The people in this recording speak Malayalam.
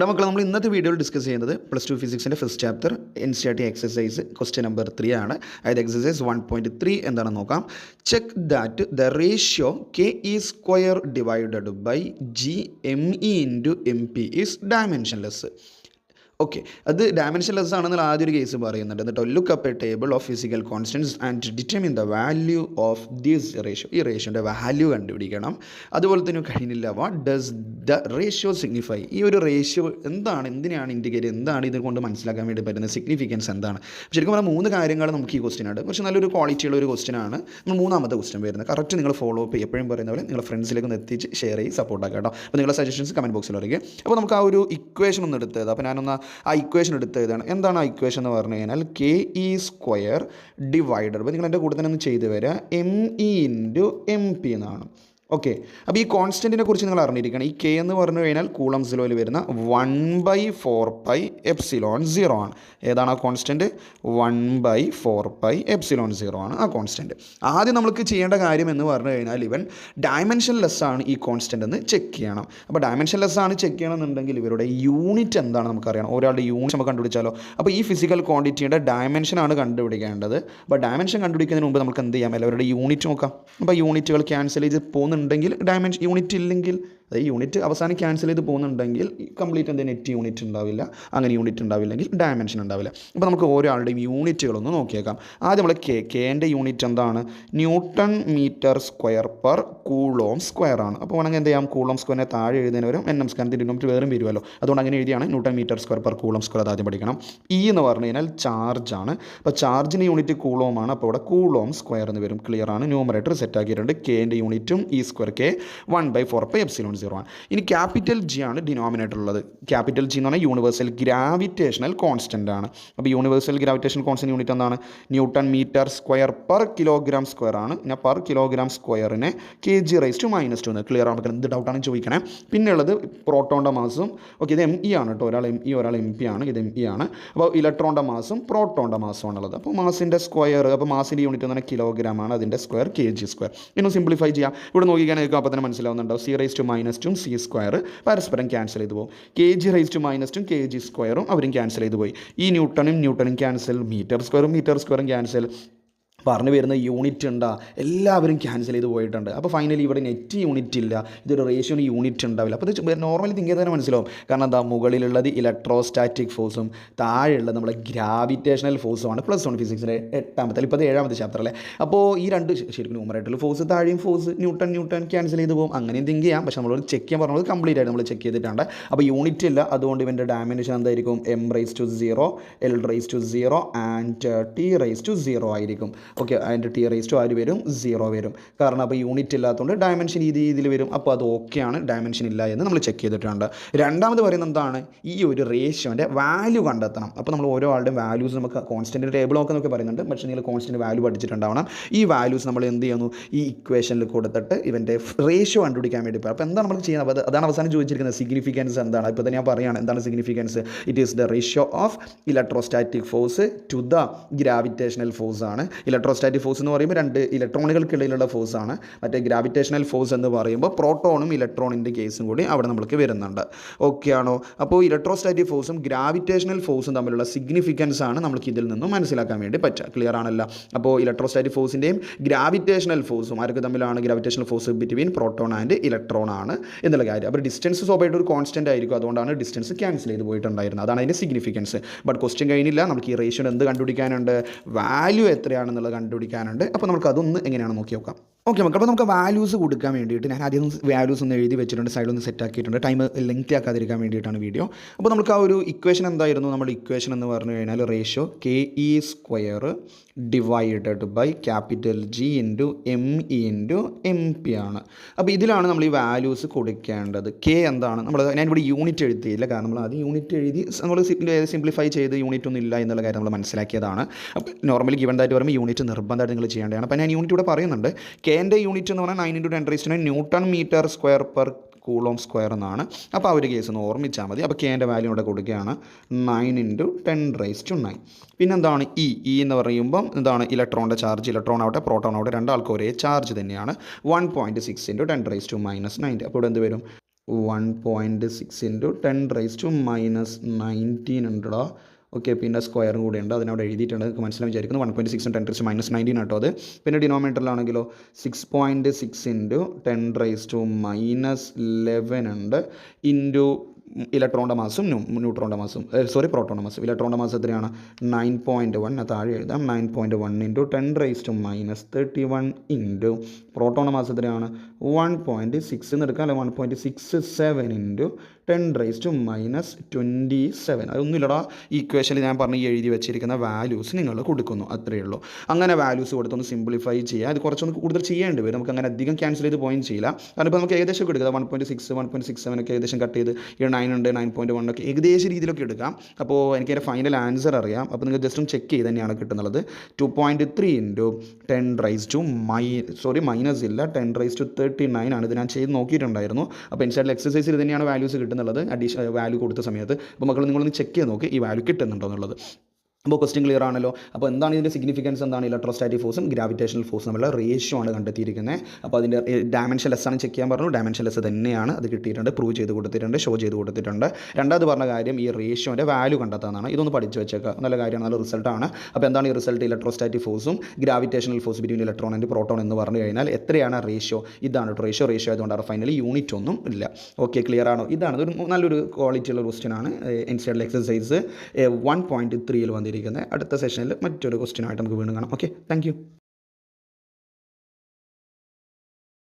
മക്കളെ നമ്മൾ ഇന്നത്തെ വീഡിയോയിൽ ഡിസ്കസ് ചെയ്യുന്നത് +2 ഫിസിക്സിൻ്റെ first chapter NCERT exercise question number 3 ആണ്. അതായത് എക്സസൈസ് 1.3 എന്താണെന്ന് നോക്കാം. Check that the ratio KE² divided by GME into MP is dimensionless. Okay, അത് ഡയമെൻഷൻലെസ് ആണെന്നുള്ള ആദ്യ ഒരു കേസ് പറയുന്നുണ്ട്. എന്നിട്ട് look up a table of physical constants and determine the value of this ratio. ഈ റേഷ്യോൻ്റെ വാല്യൂ കണ്ടുപിടിക്കണം. അതുപോലെ തന്നെ കഴിയുന്നില്ല, what does the ratio signify. ഈ ഒരു റേഷ്യോ എന്താണ്, എന്തിനാണ് ഇൻഡിക്കേറ്റ്, എന്താണ് ഇത് കൊണ്ട് മനസ്സിലാക്കാൻ വേണ്ടി പറ്റുന്ന സിഗ്നിഫിക്കൻസ് എന്താണ്. ശരിക്കും പറഞ്ഞാൽ 3 കാര്യങ്ങൾ നമുക്ക് ഈ ക്വസ്റ്റ്യൻ ഉണ്ട്. പക്ഷേ നല്ലൊരു ക്വാളിറ്റിയുള്ള ഒരു ക്വസ്റ്റ്യൻ ആണ്. നമ്മൾ 3ാമത്തെ ക്വസ്റ്റ്യൻ വരുന്നത് കറക്റ്റ് നിങ്ങൾ ഫോളോ അപ്പ് എപ്പോഴും പറയുന്ന പോലെ നിങ്ങളുടെ ഫ്രണ്ട്സിലേക്ക് ഒന്ന് എത്തിച്ച് ഷെയർ ചെയ്ത് സപ്പോർട്ടാക്കുക കേട്ടോ. അപ്പോൾ നിങ്ങളുടെ സജഷൻസ് കമൻറ്റ് ബോക്സിൽ അറിയിക്കുക. അപ്പോൾ നമുക്ക് ആ ഒരു ഇക്വേഷൻ ഒന്ന് എടുത്തത്. അപ്പോൾ ഞാനൊന്ന് ആ ഇക്വേഷൻ എടുത്ത് എഴുതാണ്. എന്താണ് ആ ഇക്വേഷൻ എന്ന് പറഞ്ഞു കഴിഞ്ഞാൽ KE² ഡിവൈഡഡ് ബൈ, നിങ്ങൾ എൻ്റെ കൂടെ തന്നെ ഒന്ന് ചെയ്ത് വരിക, ME ഇൻറ്റു MP എന്നാണ്. ഓക്കെ, അപ്പോൾ ഈ കോൺസ്റ്റൻറ്റിനെ കുറിച്ച് നിങ്ങൾ അറിഞ്ഞിരിക്കണം. ഈ K എന്ന് പറഞ്ഞു കഴിഞ്ഞാൽ കൂളംസ് ലോയിൽ വരുന്ന 1/4πε0 ആണ്. ഏതാണ് ആ കോൺസ്റ്റൻറ്റ്? 1/4πε0 ആണ് ആ കോൺസ്റ്റൻറ്റ്. ആദ്യം നമുക്ക് ചെയ്യേണ്ട കാര്യം എന്ന് പറഞ്ഞു കഴിഞ്ഞാൽ ഇവൻ ഡയമെൻഷൻലെസ് ആണ് ഈ കോൺസ്റ്റൻറ്റ് എന്ന് ചെക്ക് ചെയ്യണം. അപ്പോൾ ഡയമെൻഷൻലെസ് ആണ് ചെക്ക് ചെയ്യണമെന്നുണ്ടെങ്കിൽ ഇവരുടെ യൂണിറ്റ് എന്താണ് നമുക്കറിയണം. ഒരാളുടെ യൂണിറ്റ് നമുക്ക് കണ്ടുപിടിച്ചാലോ. അപ്പോൾ ഈ ഫിസിക്കൽ ക്വാണ്ടിറ്റിയുടെ ഡയമെൻഷനാണ് കണ്ടുപിടിക്കേണ്ടത്. അപ്പോൾ ഡയമെൻഷൻ കണ്ടുപിടിക്കുന്നതിന് മുമ്പ് നമുക്ക് എന്ത് ചെയ്യാം, എല്ലാവരുടെ യൂണിറ്റ് നോക്കാം. അപ്പോൾ യൂണിറ്റുകൾ ക്യാൻസൽ ചെയ്ത് ഉണ്ടെങ്കിൽ ഡയമെൻഷൻ, യൂണിറ്റ് ഇല്ലെങ്കിൽ അതായത് യൂണിറ്റ് അവസാനം ക്യാൻസൽ ചെയ്ത് പോകുന്നുണ്ടെങ്കിൽ കംപ്ലീറ്റ് എന്തെങ്കിലും നെറ്റ് യൂണിറ്റ് ഉണ്ടാവില്ല. അങ്ങനെ യൂണിറ്റ് ഉണ്ടാവില്ലെങ്കിൽ ഡയമെൻഷൻ ഉണ്ടാവില്ല. അപ്പോൾ നമുക്ക് ഓരോളുടെയും യൂണിറ്റുകളൊന്ന് നോക്കിയേക്കാം. ആദ്യം നമ്മൾ Kൻ്റെ യൂണിറ്റ് എന്താണ്? Newton metre square per coulomb square ആണ്. അപ്പോൾ വേണമെങ്കിൽ എന്ത് ചെയ്യാം, കൂളോം സ്ക്വയറിനെ താഴെ എഴുതുന്നതിന് വരും NM സ്ക്വയറിൻ്റെ ഡിനോമിനേറ്റർ വേറെ വരുമല്ലോ. അതുകൊണ്ട് അങ്ങനെ എഴുതിയാണ് newton metre square per coulomb square. അത് ആദ്യം പഠിക്കണം. E എന്ന് പറഞ്ഞു കഴിഞ്ഞാൽ ചാർജാണ്. അപ്പോൾ ചാർജിൻ്റെ യൂണിറ്റ് കൂളോം ആണ്. അപ്പോൾ ഇവിടെ കൂളോം സ്ക്വയർ എന്ന് വരും. ക്ലിയർ ആണ്. ന്യൂമറേറ്റർ സെറ്റ് ആക്കിയിട്ടുണ്ട്. Kൻ്റെ യൂണിറ്റും E² K 1/4πε0 ആണ്. ഇനി ക്യാപിറ്റൽ G ആണ് ഡിനോമിനേറ്റർ ഉള്ളത്. ക്യാപിറ്റൽ G എന്ന് പറഞ്ഞാൽ യൂണിവേഴ്സൽ ഗ്രാവിറ്റേഷണൽ കോൺസ്റ്റൻ്റ് ആണ്. അപ്പോൾ യൂണിവേഴ്സൽ ഗ്രാവിറ്റേഷണൽ കോൺസ്റ്റൻ്റ് യൂണിറ്റ് എന്താണ്? Newton metre square per kilogram square ആണ്. ഞാൻ പെർ കിലോഗ്രാം സ്ക്വയറിനെ kg⁻². എന്ന് ക്ലിയർ ആണ്. എന്ത് ഡൗട്ടാണ് ചോദിക്കണേ. പിന്നെ ഉള്ളത് പ്രോട്ടോണിൻ്റെ മാസും. ഓക്കെ, ഇത് ME ആണ് കേട്ടോ. ഒരാൾ ME ഒരാൾ MP ആണ്. ഇത് ME ആണ്. അപ്പോൾ ഇലക്ട്രോണിൻ്റെ മാസും പ്രോട്ടോണിൻ്റെ മാസും ആണുള്ളത്. അപ്പോൾ മാസിൻ്റെ സ്ക്വയർ, അപ്പോൾ മാസിൻ്റെ യൂണിറ്റ് എന്ന് പറഞ്ഞാൽ കിലോഗ്രാം ആണ്. അതിൻ്റെ സ്ക്വയർ kg². ഇനി സിംപ്ലിഫൈ ചെയ്യാം. ഇവിടെ നോക്കിക്കാണെങ്കിൽ അപ്പോൾ തന്നെ മനസ്സിലാവുന്നുണ്ടാവും. C⁻²ഉം C² പരസ്പരം ക്യാൻസൽ ചെയ്ത് പോകും. kg⁻²ഉം kg² അവരും ക്യാൻസൽ ചെയ്ത് പോയി. ഈ ന്യൂട്ടനും ക്യാൻസൽ, മീറ്റർ സ്ക്വയറും ക്യാൻസൽ. പറഞ്ഞു വരുന്ന യൂണിറ്റ് ഉണ്ടാ, എല്ലാവരും ക്യാൻസൽ ചെയ്ത് പോയിട്ടുണ്ട്. അപ്പോൾ ഫൈനലി ഇവിടെ നെറ്റ് യൂണിറ്റ് ഇല്ല. ഇതൊരു റേഷ്യോന് യൂണിറ്റ് ഉണ്ടാവില്ല. അപ്പോൾ ഇത് നോർമലി തിങ്ക് ചെയ്ത് തന്നെ മനസ്സിലാവും. കാരണം എന്താ, മുകളിലുള്ളത് ഇലക്ട്രോസ്റ്റാറ്റിക് ഫോഴ്സും താഴെയുള്ളത് നമ്മളെ ഗ്രാവിറ്റേഷണൽ ഫോഴ്സുമാണ്. +1 ഫിസിക്സിൻ്റെ 8ാമത്തെ ഇപ്പോൾ 7ാമത്തെ ചാപ്റ്റർ അല്ലേ. അപ്പോൾ ഈ രണ്ട് ശരിക്കും ന്യൂമറേറ്ററിൽ ഫോഴ്സ്, താഴെയും ഫോഴ്സ്, ന്യൂട്ടൺ ക്യാൻസൽ ചെയ്ത് പോകും. അങ്ങനെയും തിങ്ക് ചെയ്യാം. പക്ഷേ നമ്മൾ ചെക്ക് ചെയ്യാൻ പറഞ്ഞത് കംപ്ലീറ്റ് ആയിട്ട് നമ്മൾ ചെക്ക് ചെയ്തിട്ടുണ്ട്. അപ്പോൾ യൂണിറ്റ് ഇല്ല. അതുകൊണ്ട് ഇവൻ്റെ ഡയമെൻഷൻ എന്തായിരിക്കും? m⁻⁴, l⁻⁴ ആൻഡ് t⁻⁴ ആയിരിക്കും. ഓക്കെ, അതിൻ്റെ t⁻⁴ വരും? 0 വരും. കാരണം അപ്പോൾ യൂണിറ്റ് ഇല്ലാത്തതുകൊണ്ട് ഡയമെൻഷൻ ഈ രീതിയിൽ വരും. അപ്പോൾ അത് ഓക്കെയാണ്, ഡയമെൻഷൻ ഇല്ല എന്ന് നമ്മൾ ചെക്ക് ചെയ്തിട്ടുണ്ട്. രണ്ടാമത് പറയുന്നത് എന്താണ്? ഈ ഒരു റേഷ്യോൻ്റെ വാല്യൂ കണ്ടെത്തണം. അപ്പോൾ നമ്മൾ ഓരോ ആളുടെയും വാല്യൂസ് നമുക്ക് കോൺസ്റ്റൻറ്റ് ടേബിൾ നോക്കുന്നൊക്കെ പറയുന്നുണ്ട്. പക്ഷേ നിങ്ങൾ കോൺസ്റ്റൻറ്റ് വാല്യൂ പഠിച്ചിട്ടുണ്ടാവണം. ഈ വാല്യൂസ് നമ്മൾ എന്ത് ചെയ്യുന്നു, ഈ ഇക്വേഷനിൽ കൊടുത്തിട്ട് ഇവൻ്റെ റേഷ്യോ കണ്ടുപിടിക്കാൻ വേണ്ടി പറയും. അപ്പോൾ എന്താണ് നമ്മൾ ചെയ്യുന്നത്? അതാണ് അവസാനം ചോദിച്ചിരിക്കുന്നത്. സിഗ്നിഫിക്കൻസ് എന്താണ്? ഇപ്പോൾ തന്നെ ഞാൻ പറയുകയാണ്. എന്താണ് significance? It is the ratio of electrostatic force to the gravitational force ആണ്. ഇലക്ട്രോസ്റ്റാറ്റിക് ഫോഴ്സ് എന്ന് പറയുമ്പോൾ 2 ഇലക്ട്രോണുകൾക്കിടയിലുള്ള ഫോഴ്സ് ആണ്. മറ്റേ ഗ്രാവിറ്റേഷണൽ ഫോഴ്സ് എന്ന് പറയുമ്പോൾ പ്രോട്ടോണും ഇലക്ട്രോണിൻ്റെ കേസും കൂടി അവിടെ നമ്മൾക്ക് വരുന്നുണ്ട്. ഓക്കെ ആണോ? അപ്പോൾ ഇലക്ട്രോസ്റ്റാറ്റിക് ഫോഴ്സും ഗ്രാവിറ്റേഷണൽ ഫോഴ്സും തമ്മിലുള്ള സിഗ്നിഫിക്കൻസ് ആണ് നമുക്ക് ഇതിൽ നിന്നും മനസ്സിലാക്കാൻ വേണ്ടി പറ്റുക. ക്ലിയർ ആണല്ലോ? അപ്പോൾ ഇലക്ട്രോസ്റ്റാറ്റിക് ഫോഴ്സിൻ്റെയും ഗ്രാവിറ്റേഷണൽ ഫോഴ്സും ആർക്ക് തമ്മിലാണ്? Gravitational force between proton and electron ആണ് എന്നുള്ള കാര്യം. അപ്പോൾ ഡിസ്റ്റൻസ് സ്വാഭാവികമായിട്ട് ഒരു കോൺസ്റ്റൻ്റ് ആയിരിക്കും. അതുകൊണ്ടാണ് ഡിസ്റ്റൻസ് ക്യാൻസൽ ചെയ്ത് പോയിട്ടുണ്ടായിരുന്നത്. അതാണ് അതിൻ്റെ സിഗ്നിഫിക്കൻസ്. ബട്ട് ക്വസ്റ്റ്യൻ കഴിഞ്ഞില്ല. നമുക്ക് ഈ റേഷ്യോ എന്ത് കണ്ടുപിടിക്കാനുണ്ട്? വാല്യൂ എത്രയാണെന്നുള്ളത് കണ്ടുപിടിക്കാനുണ്ട്. അപ്പോൾ നമുക്ക് അതൊന്ന് എങ്ങനെയാണെന്ന് നോക്കി നോക്കാം. ഓക്കെ മക്കൾ, അപ്പോൾ നമുക്ക് വാല്യൂസ് കൊടുക്കാൻ വേണ്ടിയിട്ട് ഞാൻ ആദ്യം വാല്യൂസ് ഒന്ന് എഴുതി വെച്ചിട്ടുണ്ട്. സൈഡൊന്ന് സെറ്റ് ആക്കിയിട്ടുണ്ട്. ടൈം ലെങ്ത് ആക്കാതിരിക്കാൻ വേണ്ടിയിട്ടാണ് വീഡിയോ. അപ്പോൾ നമുക്ക് ആ ഒരു ഇക്വേഷൻ എന്തായിരുന്നു? നമ്മുടെ ഇക്വേഷൻ എന്ന് പറഞ്ഞു കഴിഞ്ഞാൽ ratio KE² divided by capital G into ME into MP ആണ്. അപ്പോൾ ഇതിലാണ് നമ്മൾ ഈ വാല്യൂസ് കൊടുക്കേണ്ടത്. K എന്താണ്? ഞാനിവിടെ യൂണിറ്റ് എഴുതിയില്ല. കാരണം നമ്മൾ ആദ്യം യൂണിറ്റ് എഴുതി നമ്മൾ സിംപ്ലിഫൈ ചെയ്ത് യൂണിറ്റ് ഒന്നും ഇല്ല എന്നുള്ള കാര്യം നമ്മൾ മനസ്സിലാക്കിയതാണ്. അപ്പോൾ നോർമലി ഗിവൻ ആയിട്ട് പറയുമ്പോൾ യൂണിറ്റ് നിർബന്ധമായിട്ട് നിങ്ങൾ ചെയ്യേണ്ടതാണ്. അപ്പോൾ ഞാൻ യൂണിറ്റ് ഇവിടെ പറയുന്നുണ്ട്. Kൻ്റെ യൂണിറ്റ് എന്ന് പറഞ്ഞാൽ 9 × 10⁻⁹ newton metre square per coulomb square എന്നാണ്. അപ്പോൾ ആ ഒരു കേസ് ഒന്ന് ഓർമ്മിച്ചാൽ മതി. അപ്പോൾ Kൻ്റെ വാല്യൂ ഇവിടെ കൊടുക്കുകയാണ് 9 × 10⁻⁹. പിന്നെന്താണ് E എന്ന് പറയുമ്പം എന്താണ്? ഇലക്ട്രോണിൻ്റെ ചാർജ്. ഇലക്ട്രോൺ ആവട്ടെ പ്രോട്ടോൺ ആവട്ടെ രണ്ടാൾക്കും ഒരേ ചാർജ് തന്നെയാണ്. 1.6 × 10⁻⁻⁹. അപ്പോൾ ഇവിടെ എന്ത് വരും? 1.6 ഇൻറ്റു 10⁻⁻19 ഉണ്ടോ. ഓക്കെ, പിന്നെ സ്ക്വയറും കൂടെ ഉണ്ട്, അതിനവിടെ എഴുതിയിട്ടുണ്ട്, നിങ്ങൾക്ക് മനസ്സിലായി വിചാരിക്കുന്നു. 1.6 10⁻⁻19 കേട്ടോ അത്. പിന്നെ ഡിനോമിനേറ്ററിലാണെങ്കിലോ 6.6 ഇൻറ്റു 10⁻11 ഉണ്ട് ഇൻറ്റു ഇലക്ട്രോണിൻ്റെ മാസും ന്യൂട്രോണിൻ്റെ മാസും പ്രോട്ടോണിൻ്റെ മാസും. ഇലക്ട്രോണിൻ്റെ മാസം എത്രയാണ് 9.1, താഴെ എഴുതാം 9.1 ഇൻറ്റു 10⁻31 ഇൻറ്റു പ്രോട്ടോണിൻ്റെ മാസം എത്രയാണ് 1.6 എന്ന് എടുക്കാം അല്ലെ, 1.67 ഇൻറ്റു 10⁻27. അതൊന്നുമില്ലടാ, ഈക്വേഷനിൽ ഞാൻ പറഞ്ഞ് എഴുതി വെച്ചിരിക്കുന്ന വാല്യൂസ് നിങ്ങൾ കൊടുക്കുന്നു, അത്രയേ ഉള്ളൂ. അങ്ങനെ വാല്യൂസ് കൊടുത്തൊന്ന് സിംപ്ലിഫൈ ചെയ്യുക. അത് കുറച്ചൊന്ന് കൂടുതൽ ചെയ്യേണ്ടി വരും, നമുക്ക് അങ്ങനെ അധികം ക്യാൻസൽ ചെയ്ത് പോയിന്റ് ചെയ്യില്ല. കാരണം ഇപ്പോൾ നമുക്ക് ഏകദേശം എടുക്കുക 1.6 1.67 ഒക്കെ ഏകദേശം കട്ട് ചെയ്ത് 9 ഉണ്ട് 9.1 ഒക്കെ ഏകദേശ രീതിയിലൊക്കെ എടുക്കാം. അപ്പോൾ എനിക്ക് അതിൻ്റെ ഫൈനൽ ആൻസർ അറിയാം. അപ്പോൾ നിങ്ങൾ ജസ്റ്റ് ഒന്ന് ചെക്ക് ചെയ്ത് തന്നെയാണ് കിട്ടുന്നത്. 2.3 ഇൻറ്റു 10⁻⁻ മൈനസ് ഇല്ല 10⁻39 ആണ്. ഇത് ഞാൻ ചെയ്ത് നോക്കിയിട്ടുണ്ടായിരുന്നു. അപ്പോൾ ഇൻസൈഡിൽ എക്സസൈസിൽ തന്നെയാണ് വാല്യൂസ് കിട്ടുന്നുള്ളത്, അഡീഷണൽ വാല്യൂ കൊടുത്ത സമയത്ത്. അപ്പോൾ മക്കൾ നിങ്ങളൊന്ന് ചെക്ക് ചെയ്ത് നോക്കി ഈ വാല്യൂ കിട്ടുന്നുണ്ടോ എന്നുള്ളത്. അപ്പോൾ ക്വസ്റ്റ്യൻ ക്ലിയർ ആണല്ലോ. അപ്പോൾ എന്താണ് ഇതിൻ്റെ സിഗ്നിഫിക്കൻസ്, എന്താണ് ഇലക്ട്രോസ്റ്റാറ്റിക് ഫോഴ്സും ഗ്രാവിറ്റേഷണൽ ഫോഴ്സും തമ്മിലുള്ള റേഷ്യോ ആണ് കണ്ടെത്തിയിരിക്കുന്നത്. അപ്പോൾ അതിൻ്റെ ഡയമെൻഷൻ ലെസ് ആണ് ചെക്ക് ചെയ്യാൻ പറഞ്ഞു. ഡയമെൻഷൻ ലെസ് തന്നെയാണ്, അത് കിട്ടിയിട്ടുണ്ട്, പ്രൂവ് ചെയ്ത് കൊടുത്തിട്ടുണ്ട്, ഷോ ചെയ്ത് കൊടുത്തിട്ടുണ്ട്. രണ്ടാമത് പറഞ്ഞ കാര്യം ഈ റേഷ്യോൻ്റെ വാല്യൂ കണ്ടെത്താനാണ്. ഇതൊന്ന് പഠിച്ച് വെച്ചേക്കുക, നല്ല കാര്യമാണ്, നല്ല റിസൾട്ടാണ്. അപ്പോൾ എന്താണ് ഈ റിസൾട്ട്, ഇലക്ട്രോസ്റ്റാറ്റിക് ഫോഴ്സും gravitational force between electron and proton എന്ന് പറഞ്ഞു കഴിഞ്ഞാൽ എത്രയാണ് റേഷ്യോ, ഇതാണ് റേഷ്യോ ആയതുകൊണ്ടാണ് ഫൈനലി യൂണിറ്റ് ഒന്നും ഇല്ല. ഓക്കെ, ക്ലിയർ ആണോ? ഇതാണ് ഒരു നല്ലൊരു ക്വാളിറ്റി ഉള്ള ക്വസ്റ്റ്യൻ ആണ്. ഇൻസൈഡിൽ എക്സസൈസ് 1.3 വന്നിരിക്കുന്നത്. അടുത്ത സെഷനിൽ മറ്റൊരു ക്വസ്റ്റ്യനായിട്ട് നമുക്ക് വീണ്ടും കാണാം. Okay, thank you.